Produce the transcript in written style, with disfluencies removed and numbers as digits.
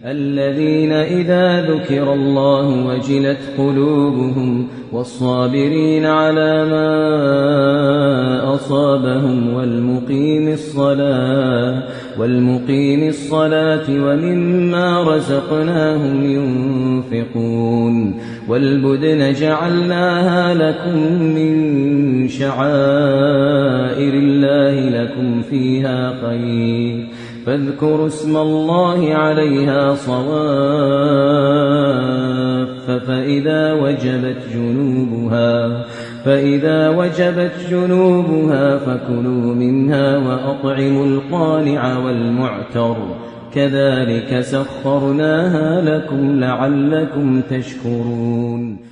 الذين إذا ذكر الله وجلت قلوبهم والصابرين على ما أصابهم والمقيم الصلاة ومما رزقناهم ينفقون والبدن جعلناها لكم من شعائر الله لكم فيها خير فاذكروا اسم الله عليها صواف فإذا وجبت جنوبها فكلوا منها وأطعموا القانع والمعتر كذلك سخرناها لكم لعلكم تشكرون